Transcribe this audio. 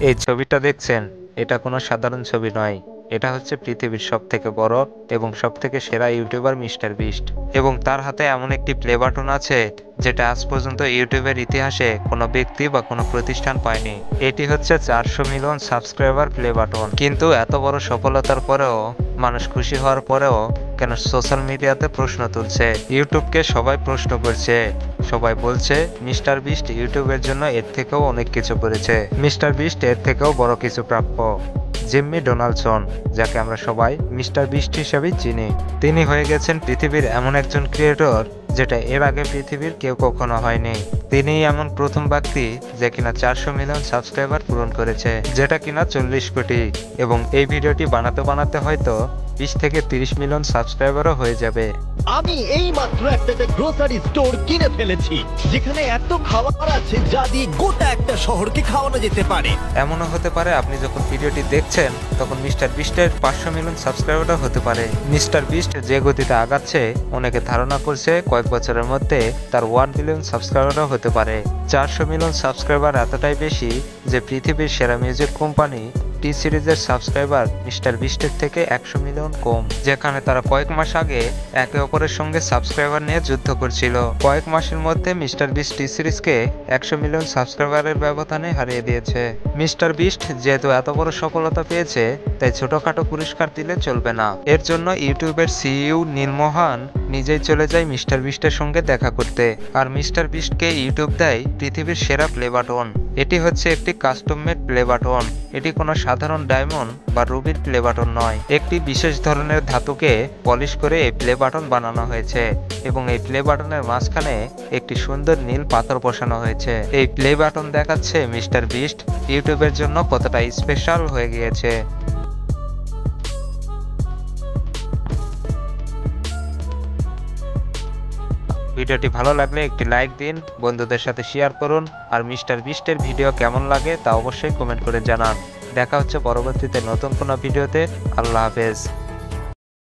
এই ছবিটা দেখছেন, এটা কোনো সাধারণ ছবি নয়। এটা হচ্ছে পৃথিবীর সবথেকে বড় এবং সবথেকে সেরা ইউটিউবার মিস্টার বিস্ট, এবং তার হাতে এমন একটি প্লে বাটন আছে যেটা আজ পর্যন্ত ইউটিউবের ইতিহাসে কোনো ব্যক্তি বা কোনো প্রতিষ্ঠান পায়নি। এটি হচ্ছে 400 মিলিয়ন সাবস্ক্রাইবার প্লে বাটন। কিন্তু এত বড় সফলতার পরেও, মানুষ খুশি হওয়ার পরেও কেন সোশ্যাল মিডিয়াতে প্রশ্ন তুলছে? ইউটিউবকে সবাই প্রশ্ন করছে, সবাই বলছে মিস্টার বিস্ট ইউটিউবের জন্য এর থেকেও অনেক কিছু করেছে, মিস্টার বিস্ট এর থেকেও বড় কিছু প্রাপ্য। জিম্মি ডোনাল্ডসন, যাকে আমরা সবাই মিস্টার বিস্ট হিসেবেই চিনি, তিনি হয়ে গেছেন পৃথিবীর এমন একজন ক্রিয়েটর যেটা এর আগে পৃথিবীর কেউ কখনো হয়নি। তিনিই এমন প্রথম ব্যক্তি যে কিনা 400 মিলিয়ন সাবস্ক্রাইবার পূরণ করেছে, যেটা কিনা 40 কোটি, এবং এই ভিডিওটি বানাতে বানাতে হয়তো 20 থেকে 30 মিলিয়ন সাবস্ক্রাইবারও হয়ে যাবে। আমি এই মাত্র একটা গ্রোসারি স্টোর কিনে ফেলেছি যেখানে এত খাবার আছে যা দিয়ে গোটা একটা শহরকে খাওয়ানো যেতে পারে। এমনও হতে পারে আপনি যখন ভিডিওটি দেখছেন তখন মিস্টার বিস্টের 500 মিলিয়ন সাবস্ক্রাইবারও হতে পারে। মিস্টার বিস্ট যে গতিতে আগাচ্ছে, অনেকে ধারণা করছে কয়েক বছরের মধ্যে তার 1 বিলিয়ন সাবস্ক্রাইবারও হতে পারে। 400 মিলিয়ন সাবস্ক্রাইবার এতটাই বেশি যে পৃথিবীর সেরা মিউজিক কোম্পানি টি সিরিজের সাবস্ক্রাইবার মিস্টার বিস্টের থেকে 100 মিলিয়ন কম, যেখানে তারা কয়েক মাস আগে একে অপরের সঙ্গে সাবস্ক্রাইবার নিয়ে যুদ্ধ করছিল। কয়েক মাসের মধ্যে মিস্টার বিস্ট টি সিরিজকে 100 মিলিয়ন সাবস্ক্রাইবারের ব্যবধানে হারিয়ে দিয়েছে। মিস্টার বিস্ট যেহেতু এত বড় সফলতা পেয়েছে, তাই ছোটখাটো পুরস্কার দিলে চলবে না। এর জন্য ইউটিউবের সিইও নীল মোহান নিজেই চলে যায় মিস্টার বিস্টের সঙ্গে দেখা করতে, আর মিস্টার বিস্টকে ইউটিউব দেয় পৃথিবীর সেরা প্লে বাটন। এটি হচ্ছে একটি কাস্টম মেড প্লে বাটন। এটি কোনো সাধারণ ডায়মন্ড বা রুবির প্লে বাটন নয়, একটি বিশেষ ধরনের ধাতুকে পলিশ করে এই প্লে বাটন বানানো হয়েছে, এবং এই প্লে বাটনের মাঝখানে একটি সুন্দর নীল পাথর বসানো হয়েছে। এই প্লে বাটন দেখাচ্ছে মিস্টার বিস্ট ইউটিউবের জন্য কতটা স্পেশাল হয়ে গিয়েছে। ভিডিওটি ভালো লাগলে একটি লাইক দিন, বন্ধুদের সাথে শেয়ার করুন, আর মিস্টার বিস্টের ভিডিও কেমন লাগে তা অবশ্যই কমেন্ট করে জানান। দেখা হচ্ছে পরবর্তীতে নতুন কোনো ভিডিওতে। আল্লাহ হাফেজ।